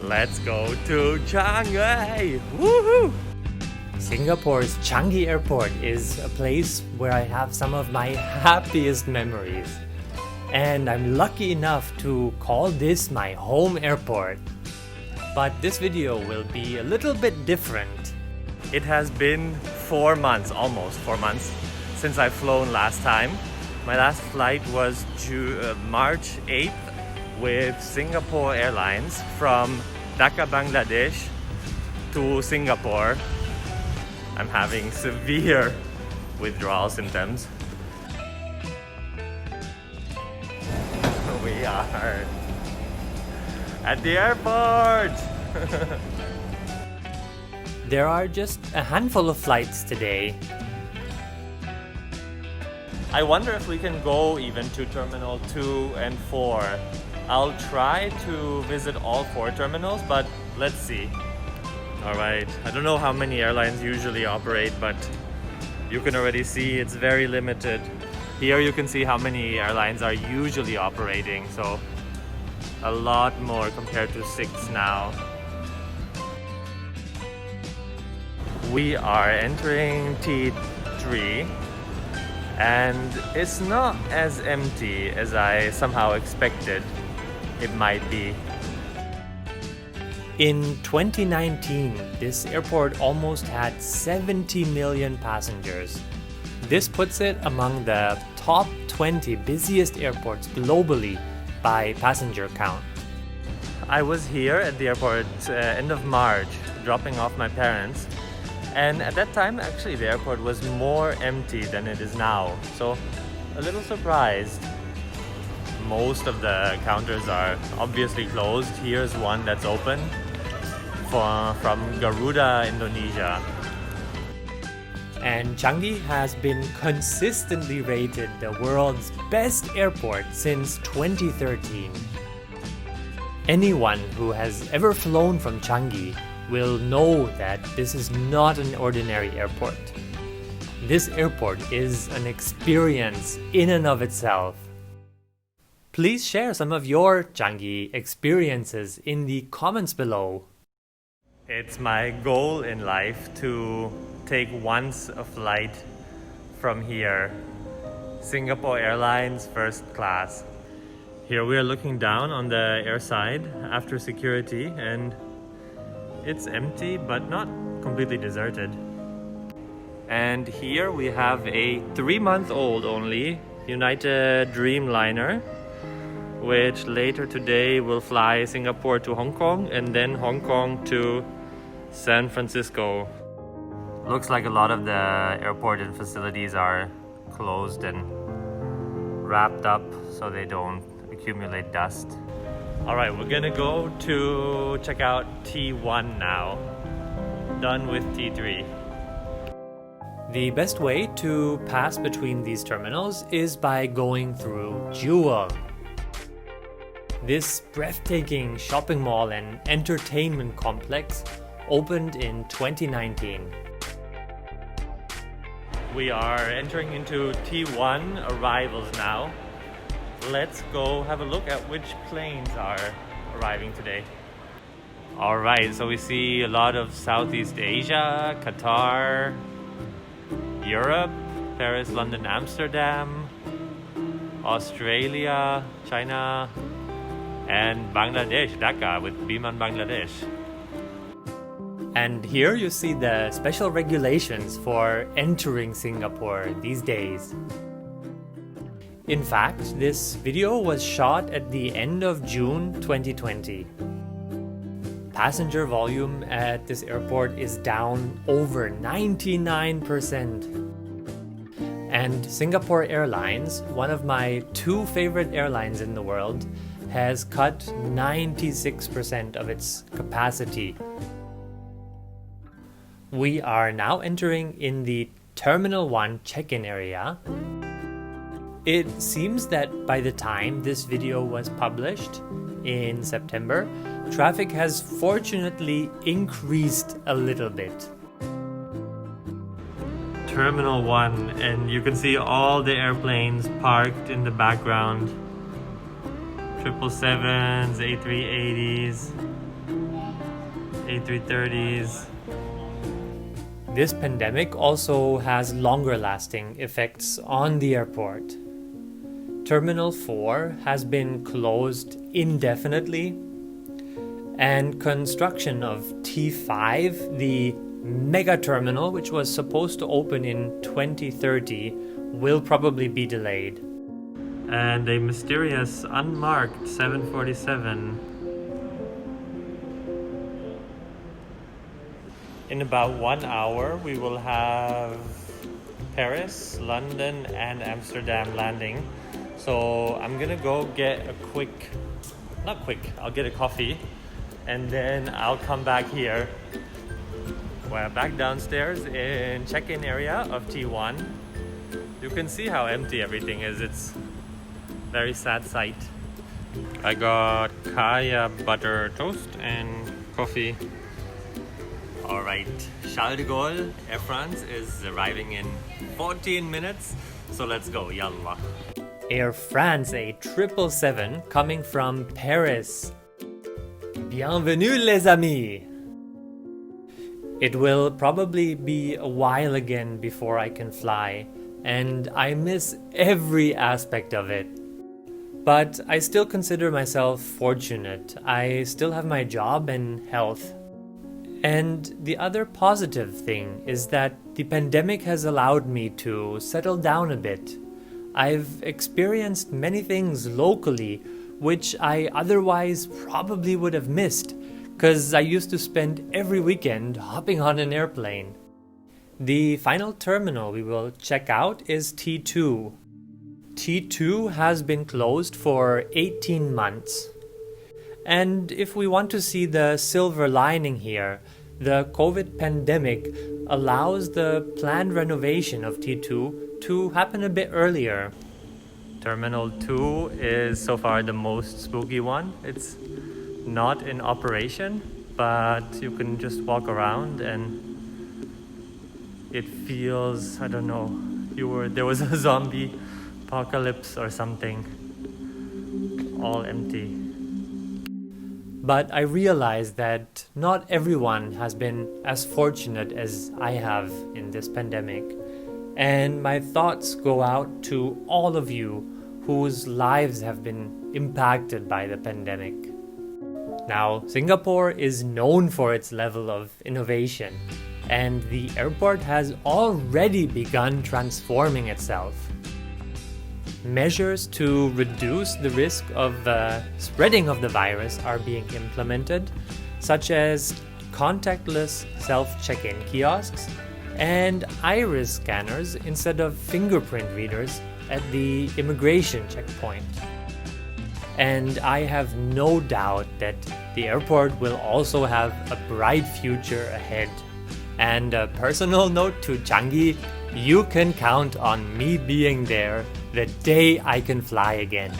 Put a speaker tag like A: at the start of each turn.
A: Let's go to Changi! Woohoo! Singapore's Changi Airport is a place where I have some of my happiest memories. And I'm lucky enough to call this my home airport. But this video will be a little bit different. It has been 4 months, almost 4 months, since I've flown last time. My last flight was March 8th with Singapore Airlines from Dhaka, Bangladesh to Singapore. I'm having severe withdrawal symptoms. We are at the airport! There are just a handful of flights today. I wonder if we can go even to Terminal 2 and 4. I'll try to visit all 4 terminals, but let's see. Alright, I don't know how many airlines usually operate, but you can already see it's very limited. Here you can see how many airlines are usually operating, so a lot more compared to 6 now. We are entering T3 and it's not as empty as I somehow expected it might be. In 2019, this airport almost had 70 million passengers. This puts it among the top 20 busiest airports globally by passenger count. I was here at the airport end of March, dropping off my parents. And at that time, actually, the airport was more empty than it is now. So, a little surprised. Most of the counters are obviously closed. Here's one that's open from Garuda, Indonesia. And Changi has been consistently rated the world's best airport since 2013. Anyone who has ever flown from Changi will know that this is not an ordinary airport. This airport is an experience in and of itself. Please share some of your Changi experiences in the comments below. It's my goal in life to take once a flight from here. Singapore Airlines first class. Here we are looking down on the airside after security, and it's empty but not completely deserted. And here we have a 3-month-old only United Dreamliner, which later today will fly Singapore to Hong Kong and then Hong Kong to San Francisco. Looks like a lot of the airport and facilities are closed and wrapped up so they don't accumulate dust. Alright, we're gonna go to check out T1 now. Done with T3. The best way to pass between these terminals is by going through Jewel. This breathtaking shopping mall and entertainment complex opened in 2019. We are entering into T1 arrivals now. Let's go have a look at which planes are arriving today. Alright, so we see a lot of Southeast Asia, Qatar, Europe, Paris, London, Amsterdam, Australia, China, and Bangladesh, Dhaka with Biman Bangladesh. And here you see the special regulations for entering Singapore these days. In fact, this video was shot at the end of June 2020. Passenger volume at this airport is down over 99%. And Singapore Airlines, one of my 2 favorite airlines in the world, has cut 96% of its capacity. We are now entering in the Terminal 1 check-in area. It seems that by the time this video was published in September, traffic has fortunately increased a little bit. Terminal 1, and you can see all the airplanes parked in the background. 777s, A380s, A330s. This pandemic also has longer lasting effects on the airport. Terminal 4 has been closed indefinitely, and construction of T5, the mega terminal, which was supposed to open in 2030, will probably be delayed. And a mysterious unmarked 747. In about 1 hour, we will have Paris, London, and Amsterdam landing. So I'm gonna go get I'll get a coffee, and then I'll come back here. We're back downstairs in check-in area of T1. You can see how empty everything is. It's a very sad sight. I got kaya butter toast and coffee. Alright, Charles de Gaulle, Air France is arriving in 14 minutes, so let's go, yallah. Air France A777 coming from Paris. Bienvenue les amis! It will probably be a while again before I can fly, and I miss every aspect of it. But I still consider myself fortunate. I still have my job and health. And the other positive thing is that the pandemic has allowed me to settle down a bit. I've experienced many things locally which I otherwise probably would have missed, because I used to spend every weekend hopping on an airplane. The final terminal we will check out is T2. T2 has been closed for 18 months. And if we want to see the silver lining here, the COVID pandemic allows the planned renovation of T2 to happen a bit earlier. Terminal 2 is so far the most spooky one. It's not in operation, but you can just walk around and it feels, I don't know, there was a zombie apocalypse or something. All empty. But I realized that not everyone has been as fortunate as I have in this pandemic. And my thoughts go out to all of you whose lives have been impacted by the pandemic. Now, Singapore is known for its level of innovation, and the airport has already begun transforming itself. Measures to reduce the risk of spreading of the virus are being implemented, such as contactless self-check-in kiosks and iris scanners instead of fingerprint readers at the immigration checkpoint. And I have no doubt that the airport will also have a bright future ahead. And a personal note to Changi, you can count on me being there the day I can fly again.